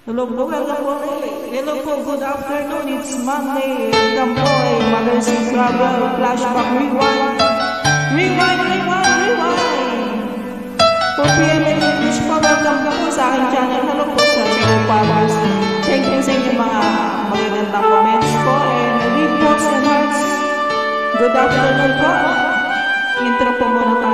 Hello po, welcome po. Hello po, good afternoon. It's Monday. Welcome po ay Magazine Travel Flashback Rewind. Rewind. 4 p.m. English po, welcome po sa aking channel. Hello po sa mga followers. Thank you sa inyong mga magagandang comments po and reposts and hearts. Good afternoon po. Intro po muna tayo.